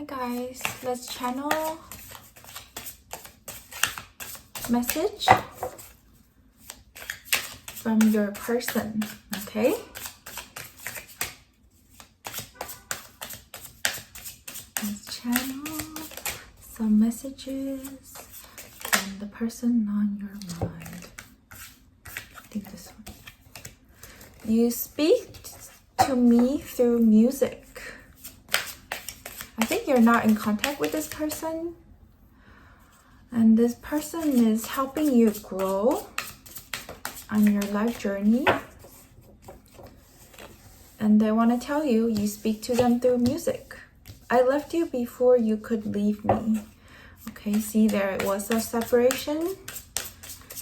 Hi guys, let's channel message from your person, okay? Let's channel some messages from the person on your mind. I think this one. You speak to me through music. I think you're not in contact with this person, and this person is helping you grow on your life journey, and they want to tell you, you speak to them through music. I left you before you could leave me. Okay, see, there was a separation.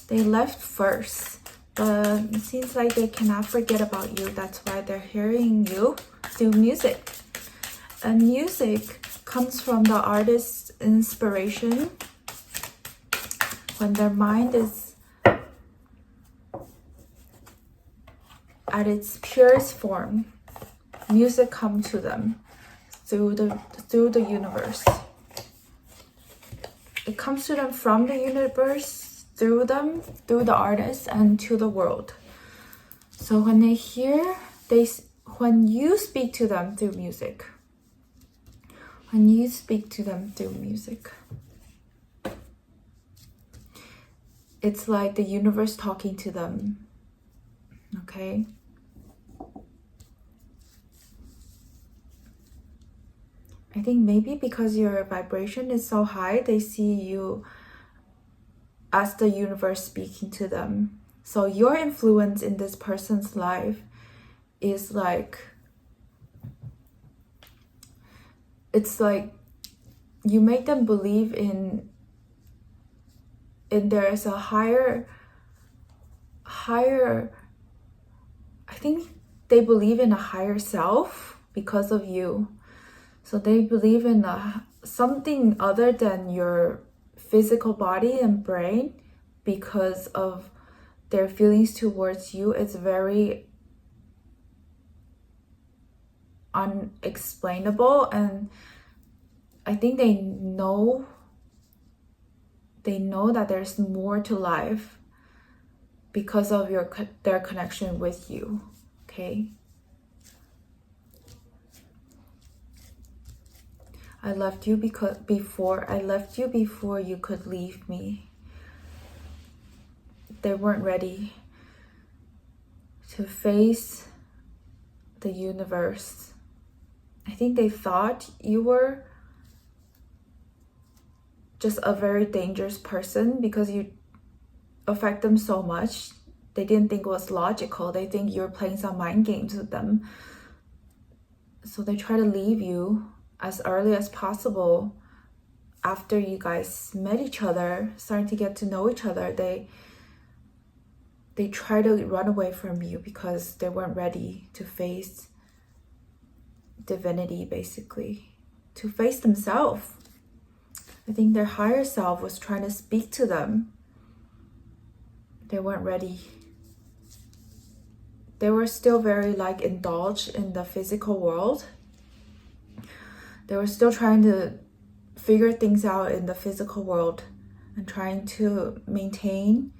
They left first, but it seems like they cannot forget about you. That's why they're hearing you through music. And music comes from the artist's inspiration. When their mind is at its purest form, music comes to them through the universe. It comes to them from the universe, through them, through the artist, and to the world. So when they hear, when you speak to them through music, it's like the universe talking to them, okay? I think maybe because your vibration is so high, they see you as the universe speaking to them. So your influence in this person's life is like, it's like you make them believe in there is a higher, I think they believe in a higher self because of you. So they believe in something other than your physical body and brain because of their feelings towards you. It's very unexplainable, and I think they know that there's more to life because of their connection with you, okay? I left you before you could leave me. They weren't ready to face the universe. I think they thought you were just a very dangerous person because you affect them so much. They didn't think it was logical. They think you're playing some mind games with them. So they try to leave you as early as possible. After you guys met each other, starting to get to know each other, they try to run away from you because they weren't ready to face divinity, basically, to face themselves. I think their higher self was trying to speak to them. They weren't ready. They were still very indulged in the physical world. They were still trying to figure things out in the physical world and trying to maintain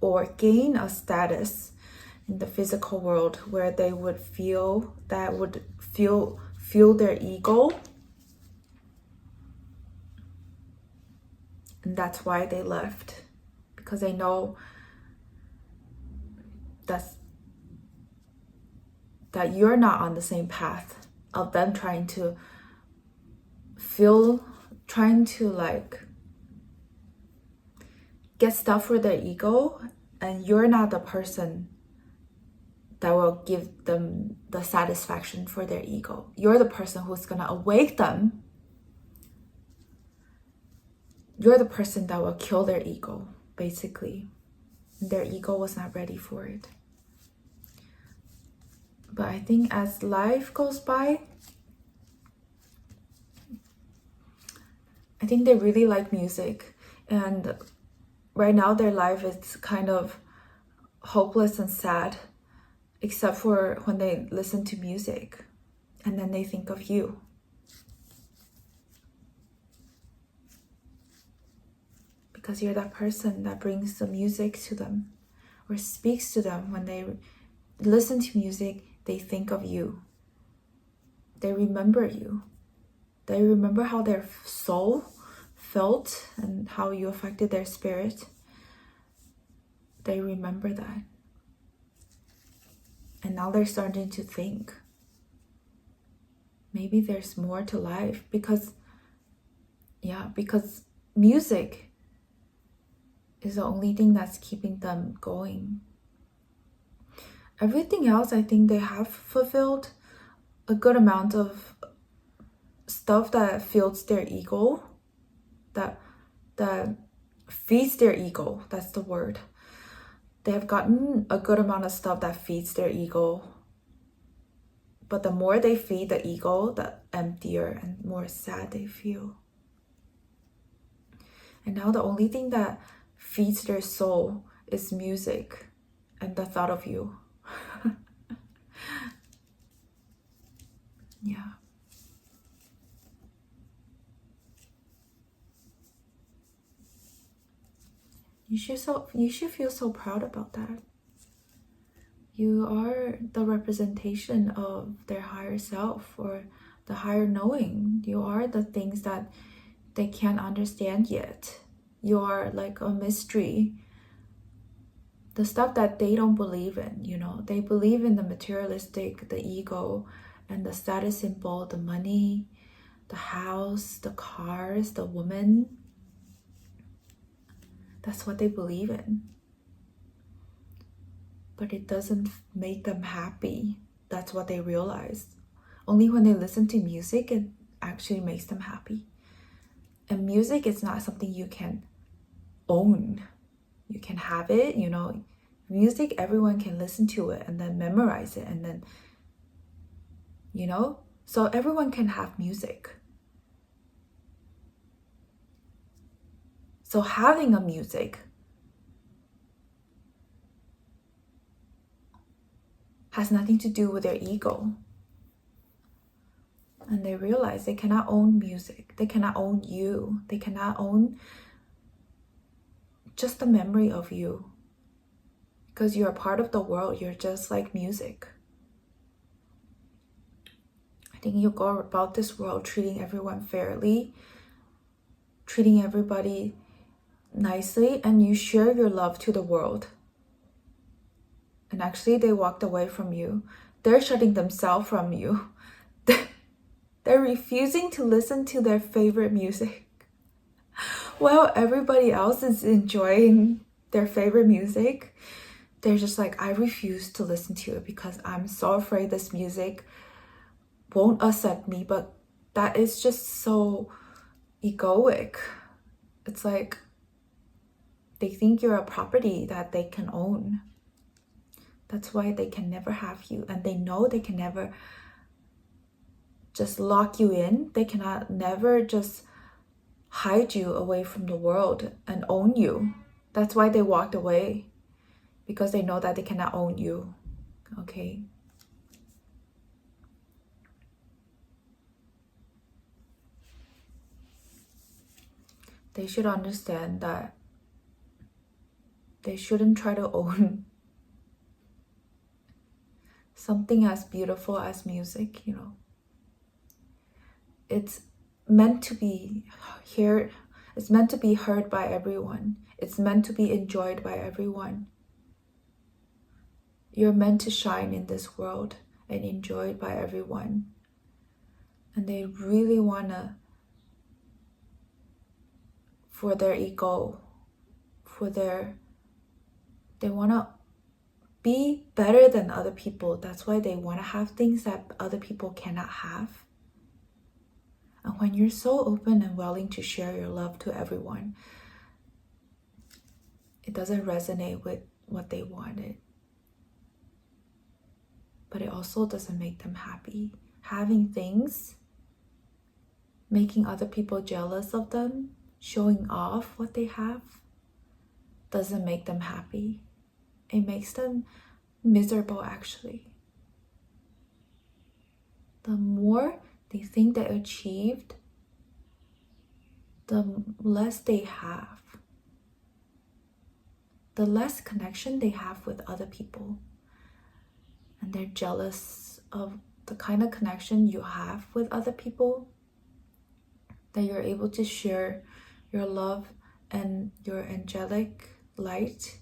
or gain a status in the physical world where they would feel their ego. And that's why they left, because they know that you're not on the same path of them trying to get stuff for their ego, and you're not the person that will give them the satisfaction for their ego. You're the person who's gonna awake them. You're the person that will kill their ego, basically. Their ego was not ready for it. But I think as life goes by, I think they really like music. And right now their life is kind of hopeless and sad, except for when they listen to music and then they think of you. because you're that person that brings the music to them or speaks to them. When they listen to music, they think of you. They remember you. They remember how their soul felt and how you affected their spirit. They remember that. And now they're starting to think, maybe there's more to life, because music is the only thing that's keeping them going. Everything else, I think they have fulfilled a good amount of stuff that fills their ego, that feeds their ego. That's the word. They have gotten a good amount of stuff that feeds their ego. But the more they feed the ego, the emptier and more sad they feel. And now the only thing that feeds their soul is music and the thought of you. Yeah. You should feel so proud about that. You are the representation of their higher self, or the higher knowing. You are the things that they can't understand yet. You are like a mystery. The stuff that they don't believe in, they believe in the materialistic, the ego, and the status symbol, the money, the house, the cars, the woman. That's what they believe in. But it doesn't make them happy. That's what they realize. Only when they listen to music, it actually makes them happy. And music is not something you can own. You can have it, Music, everyone can listen to it and then memorize it, and then, so everyone can have music. So having a music has nothing to do with their ego. And they realize they cannot own music. They cannot own you. They cannot own just the memory of you. Because you're a part of the world. You're just like music. I think you go about this world treating everyone fairly, treating everybody nicely, and you share your love to the world. And actually they walked away from you. They're shutting themselves from you. They're refusing to listen to their favorite music while everybody else is enjoying their favorite music. They're just like, I refuse to listen to it because I'm so afraid this music won't accept me. But that is just so egoic. It's like they think you're a property that they can own. That's why they can never have you. And they know they can never just lock you in. They cannot never just hide you away from the world and own you. That's why they walked away. Because they know that they cannot own you. Okay? They should understand that they shouldn't try to own something as beautiful as music, It's meant to be heard. It's meant to be heard by everyone. It's meant to be enjoyed by everyone. You're meant to shine in this world and enjoyed by everyone. And they really wanna, for their ego, they wanna be better than other people. That's why they wanna have things that other people cannot have. And when you're so open and willing to share your love to everyone, it doesn't resonate with what they wanted. But it also doesn't make them happy. Having things, making other people jealous of them, showing off what they have, doesn't make them happy. It makes them miserable, actually. The more they think they achieved, the less they have. the less connection they have with other people. And they're jealous of the kind of connection you have with other people, that you're able to share your love and your angelic light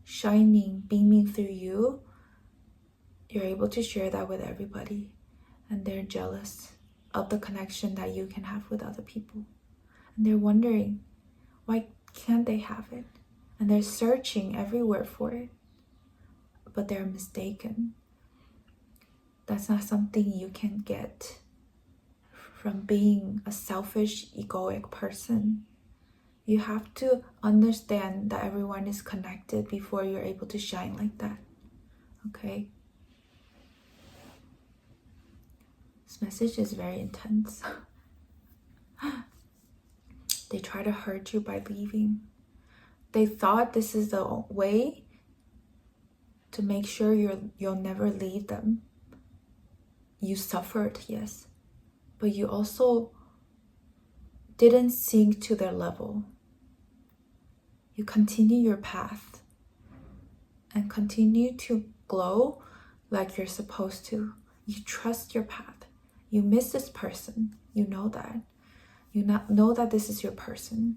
shining, beaming through you. You're able to share that with everybody, and they're jealous of the connection that you can have with other people. And they're wondering, why can't they have it? And they're searching everywhere for it, but they're mistaken. That's not something you can get from being a selfish, egoic person. You have to understand that everyone is connected before you're able to shine like that. Okay? This message is very intense. They try to hurt you by leaving. They thought this is the way to make sure you'll never leave them. You suffered, yes, but you also didn't sink to their level. You continue your path and continue to glow like you're supposed to. You trust your path. You miss this person. You know that. You know that this is your person,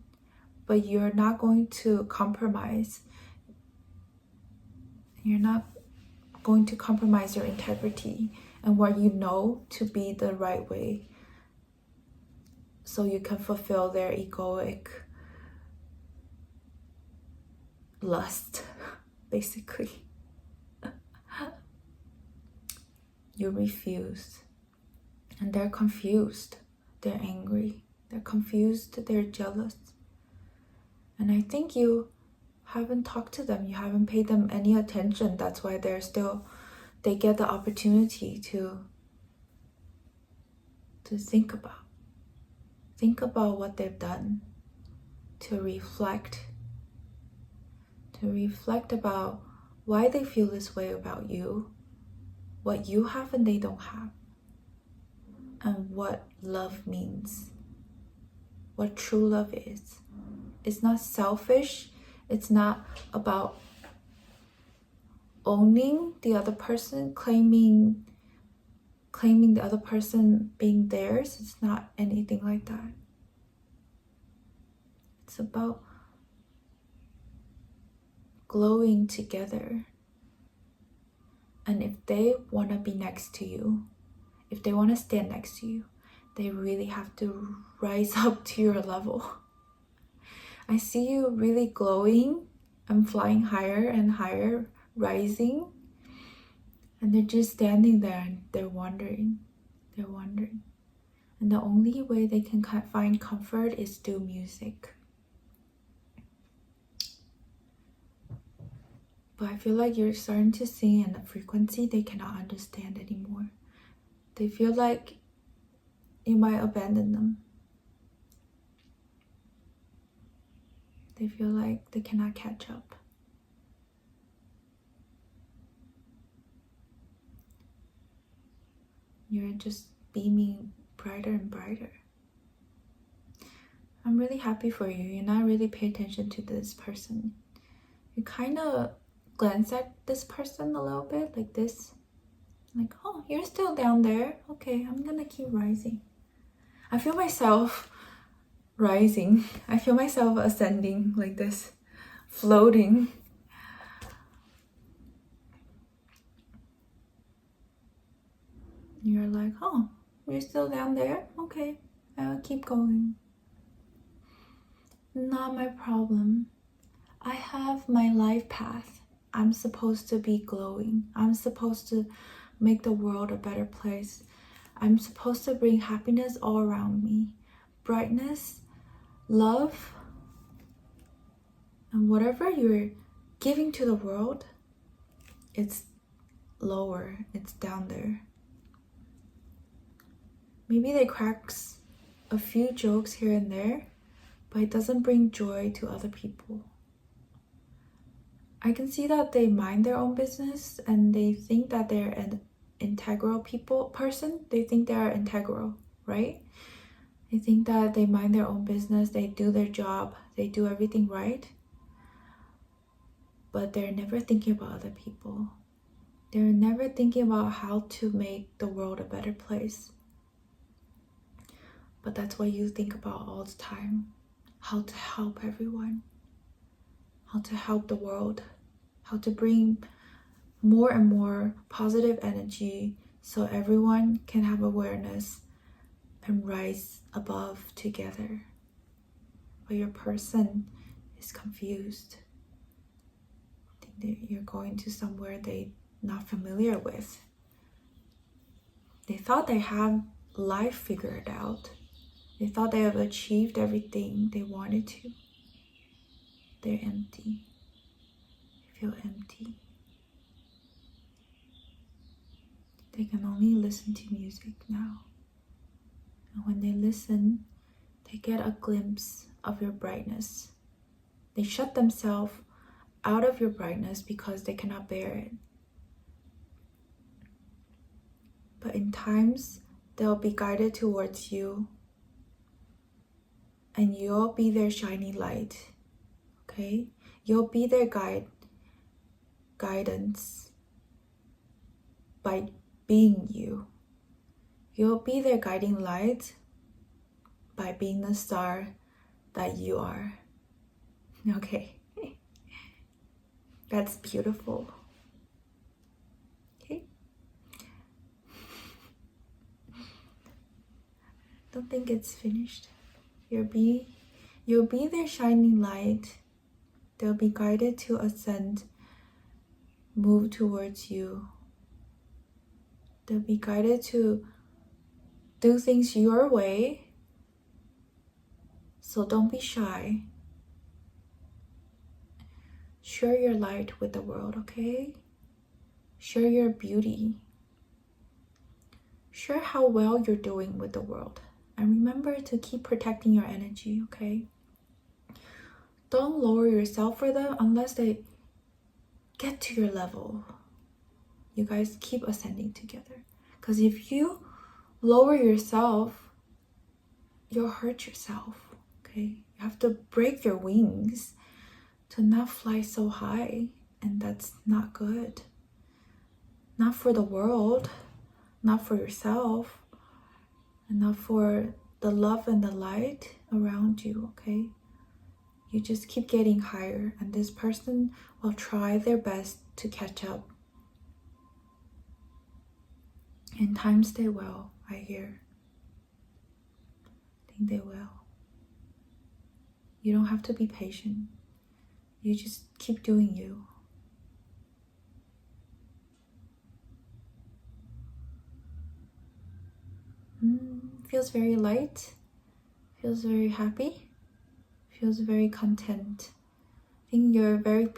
but you're not going to compromise. You're not going to compromise your integrity and what you know to be the right way, so you can fulfill their egoic lust, basically. You refuse, and they're confused, they're angry, they're confused, they're jealous. And I think you haven't talked to them, you haven't paid them any attention. That's why they get the opportunity to think about what they've done, to reflect about why they feel this way about you, what you have and they don't have, and what love means, what true love is. It's not selfish. It's not about owning the other person, claiming the other person being theirs. It's not anything like that. It's about glowing together. And if they want to be next to you, if they want to stand next to you, they really have to rise up to your level. I see you really glowing and flying higher and higher, rising. And they're just standing there and they're wondering. And the only way they can find comfort is through music. But I feel like you're starting to sing in a frequency they cannot understand anymore. They feel like you might abandon them. They feel like they cannot catch up. You're just beaming brighter and brighter. I'm really happy for you. You're not really paying attention to this person. You kind of glance at this person a little bit like this. Like, oh, you're still down there. Okay, I'm gonna keep rising. I feel myself rising. I feel myself ascending like this, floating. You're like, oh, you're still down there? Okay, I'll keep going. Not my problem. I have my life path. I'm supposed to be glowing. I'm supposed to make the world a better place. I'm supposed to bring happiness all around me. Brightness, love, and whatever you're giving to the world, it's lower, it's down there. Maybe they cracks a few jokes here and there, but it doesn't bring joy to other people. I can see that they mind their own business and they think that they're an integral person. They think they are integral, right? They think that they mind their own business, they do their job, they do everything right. but they're never thinking about other people. They're never thinking about how to make the world a better place. But that's what you think about all the time. How to help everyone. How to help the world. How to bring more and more positive energy so everyone can have awareness and rise above together. But your person is confused. I think that you're going to somewhere they're not familiar with. They thought they have life figured out. They thought they have achieved everything they wanted to. They're empty. They feel empty. They can only listen to music now. And when they listen, they get a glimpse of your brightness. They shut themselves out of your brightness because they cannot bear it. But in times, they'll be guided towards you, and you'll be their shining light. Okay? You'll be their guidance by being you. You'll be their guiding light by being the star that you are. Okay? That's beautiful. Okay? Don't think it's finished. You'll be their shining light. They'll be guided to ascend, move towards you. They'll be guided to do things your way. So don't be shy. Share your light with the world, okay? Share your beauty. Share how well you're doing with the world. And remember to keep protecting your energy, okay? Don't lower yourself for them unless they get to your level. You guys keep ascending together. Because if you lower yourself, you'll hurt yourself, okay? You have to break your wings to not fly so high. And that's not good. Not for the world, not for yourself, and not for the love and the light around you, okay? You just keep getting higher, and this person will try their best to catch up. In times they will, I hear. I think they will. You don't have to be patient. You just keep doing you. Feels very light. Feels very happy. Feels very content. I think you're very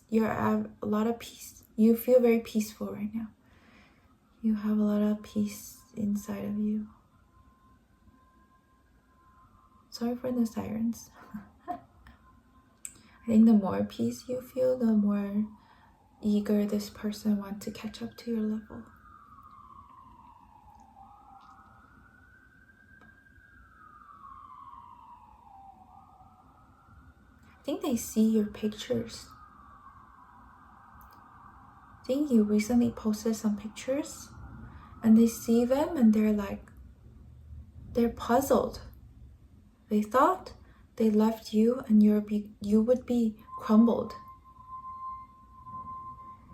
you have a lot of peace. You feel very peaceful right now. You have a lot of peace inside of you. Sorry for the sirens. I think the more peace you feel, the more eager this person wants to catch up to your level. I think they see your pictures. I think you recently posted some pictures and they see them and they're puzzled. They thought they left you and you would be crumbled.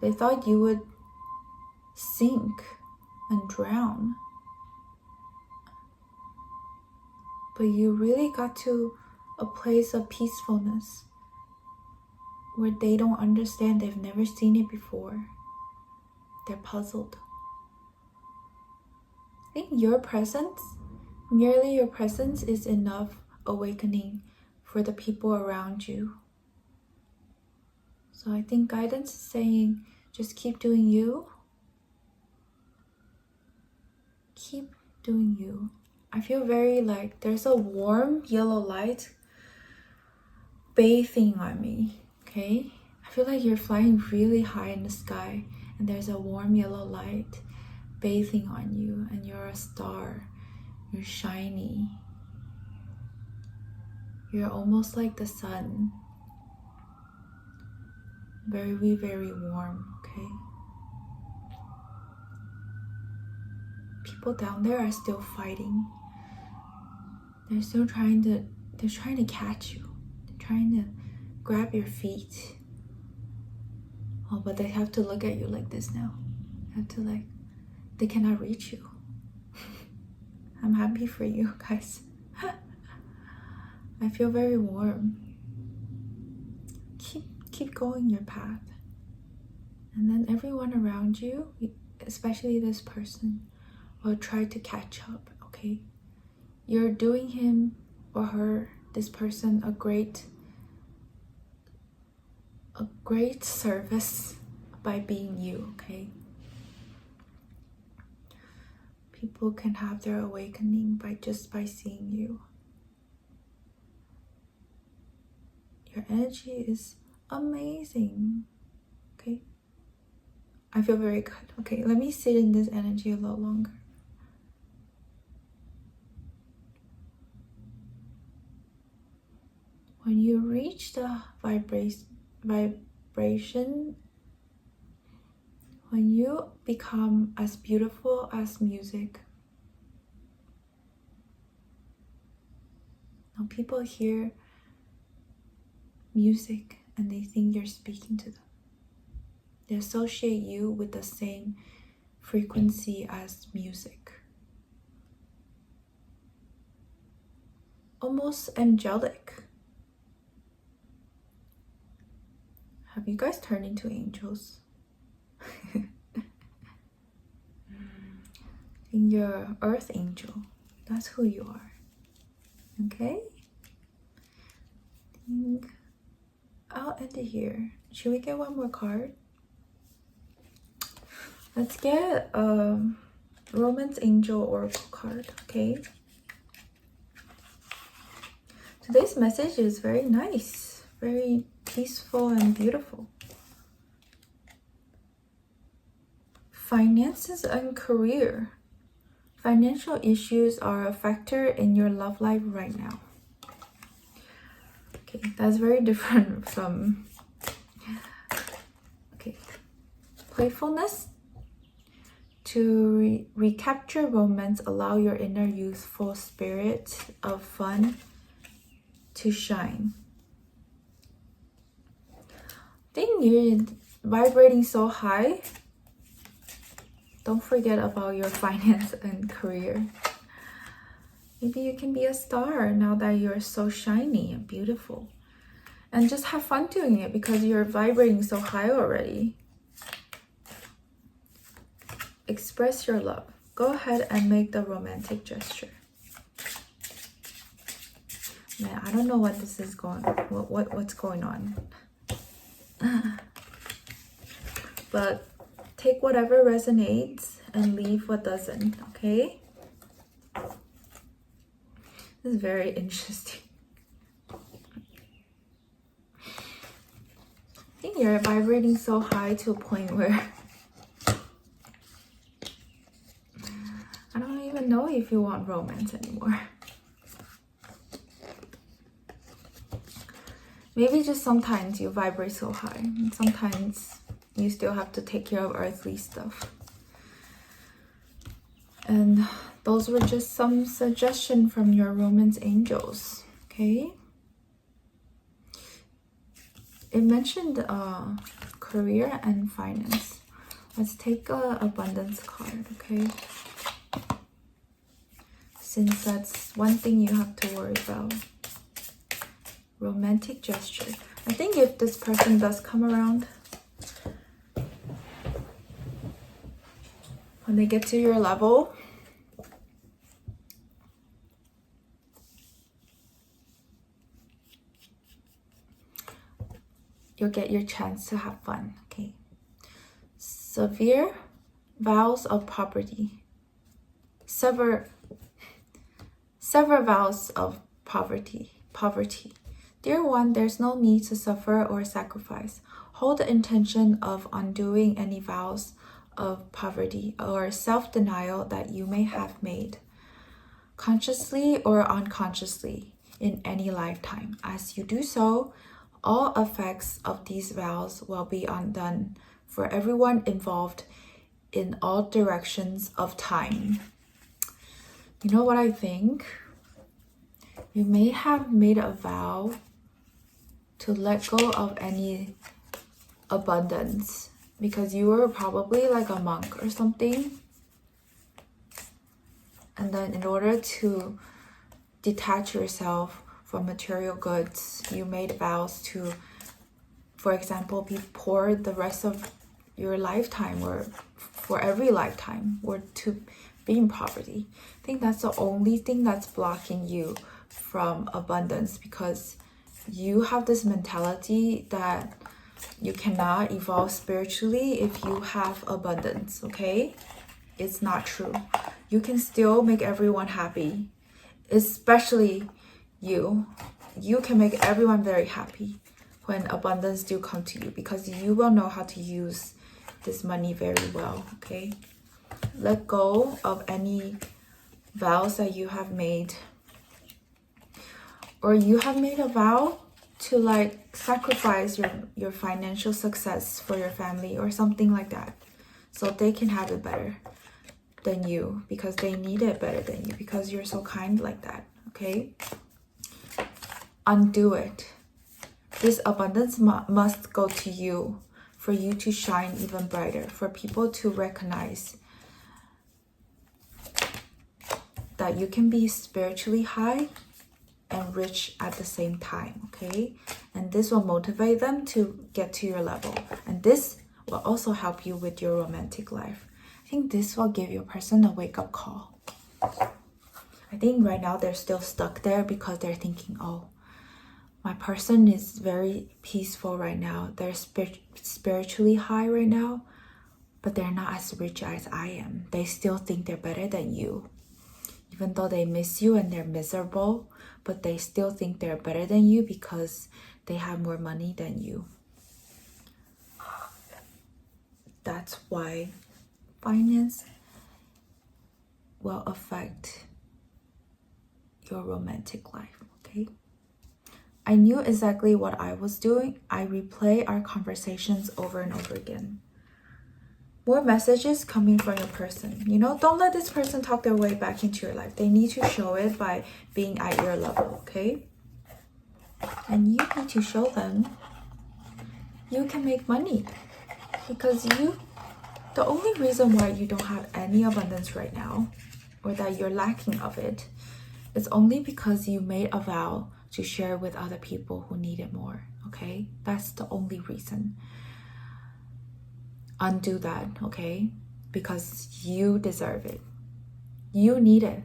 They thought you would sink and drown. But you really got to a place of peacefulness where they don't understand. They've never seen it before. They're puzzled. I think merely your presence is enough awakening for the people around you. So I think guidance is saying, just keep doing you. Keep doing you. I feel very like there's a warm yellow light bathing on me, okay? I feel like you're flying really high in the sky and there's a warm yellow light bathing on you and you're a star. You're shiny. You're almost like the sun. Very, very warm, okay? People down there are still fighting. They're still trying to catch you. They're trying to grab your feet. Oh, but they have to look at you like this now. They have to they cannot reach you. I'm happy for you guys. I feel very warm. Keep going your path. And then everyone around you, especially this person, will try to catch up, okay? You're doing him or her, this person, a great service by being you, okay? People can have their awakening just by seeing you. Your energy is amazing, okay? I feel very good. Okay, let me sit in this energy a little longer. When you reach the vibration, when you become as beautiful as music, now people hear music and they think you're speaking to them. They associate you with the same frequency as music. Almost angelic. Have you guys turned into angels? In your earth angel, that's who you are. Okay? I think I'll end it here. Should we get one more card? Let's get a Romance Angel Oracle card, okay? Today's message is very nice, very peaceful and beautiful. Finances and career. Financial issues are a factor in your love life right now. Okay, that's very different from... Okay. Playfulness. To recapture romance, allow your inner youthful spirit of fun to shine. I think you're vibrating so high. Don't forget about your finance and career. Maybe you can be a star now that you're so shiny and beautiful. And just have fun doing it because you're vibrating so high already. Express your love. Go ahead and make the romantic gesture. Man, I don't know what this is what's going on. But take whatever resonates and leave what doesn't, okay? This is very interesting. I think you're vibrating so high to a point where I don't even know if you want romance anymore. Maybe just sometimes you vibrate so high, and sometimes you still have to take care of earthly stuff. And those were just some suggestions from your romance angels, okay? It mentioned career and finance. Let's take a abundance card, okay? Since that's one thing you have to worry about. Romantic gesture. I think if this person does come around, when they get to your level, you'll get your chance to have fun, okay? Severe vows of poverty. Sever vows of poverty. Dear one, there's no need to suffer or sacrifice. Hold the intention of undoing any vows of poverty or self-denial that you may have made, consciously or unconsciously, in any lifetime. As you do so, All effects of these vows will be undone for everyone involved in all directions of time. You know what I think? You may have made a vow to let go of any abundance because you were probably like a monk or something. And then in order to detach yourself from material goods, you made vows to, for example, be poor the rest of your lifetime or for every lifetime, or to be in poverty. I think that's the only thing that's blocking you from abundance, because you have this mentality that you cannot evolve spiritually if you have abundance, okay? It's not true. You can still make everyone happy, especially you. You can make everyone very happy when abundance do come to you, because you will know how to use this money very well, okay? Let go of any vows that you have made, or you have made a vow to like sacrifice your financial success for your family or something like that, so they can have it better than you, because they need it better than you, because you're so kind like that, okay? Undo it. This abundance must go to you, for you to shine even brighter, for people to recognize that you can be spiritually high and rich at the same time, okay? And this will motivate them to get to your level. And this will also help you with your romantic life. I think this will give your person a wake-up call. I think right now they're still stuck there because they're thinking, oh, my person is very peaceful right now. They're spiritually high right now, but they're not as rich as I am. They still think they're better than you. Even though they miss you and they're miserable, but they still think they're better than you because they have more money than you. That's why finance will affect your romantic life, okay? I knew exactly what I was doing. I replay our conversations over and over again. More messages coming from your person. You know, don't let this person talk their way back into your life. They need to show it by being at your level, okay? And you need to show them you can make money, because the only reason why you don't have any abundance right now, or that you're lacking of it, is only because you made a vow to share with other people who need it more, okay? That's the only reason. Undo that, okay? Because you deserve it. You need it.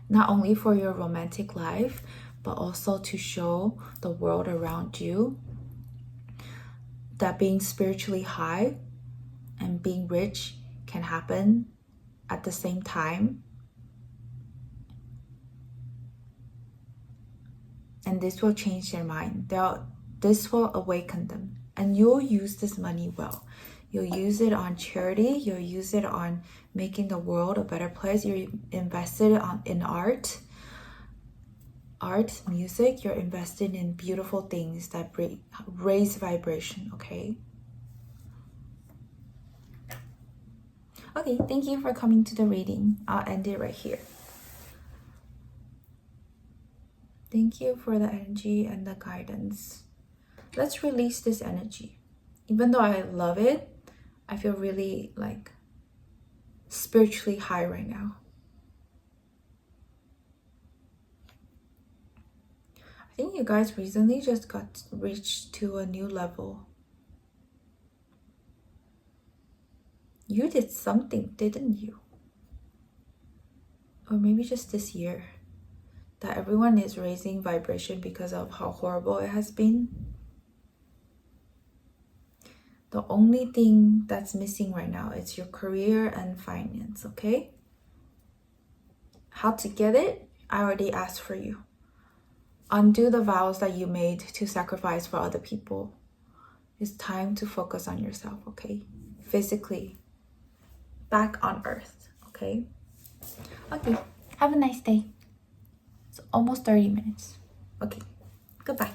Not only for your romantic life, but also to show the world around you that being spiritually high and being rich can happen at the same time. And this will change their mind. This will awaken them. And you'll use this money well. You'll use it on charity. You'll use it on making the world a better place. You're invested in art, music. You're invested in beautiful things that raise vibration, okay? Okay, thank you for coming to the reading. I'll end it right here. Thank you for the energy and the guidance. Let's release this energy. Even though I love it, I feel really like spiritually high right now. I think you guys recently just reached to a new level. You did something, didn't you? Or maybe just this year, that everyone is raising vibration because of how horrible it has been. The only thing that's missing right now is your career and finance, okay? How to get it? I already asked for you. Undo the vows that you made to sacrifice for other people. It's time to focus on yourself, okay? Physically. Back on earth, okay? Okay, have a nice day. It's almost 30 minutes. Okay, goodbye.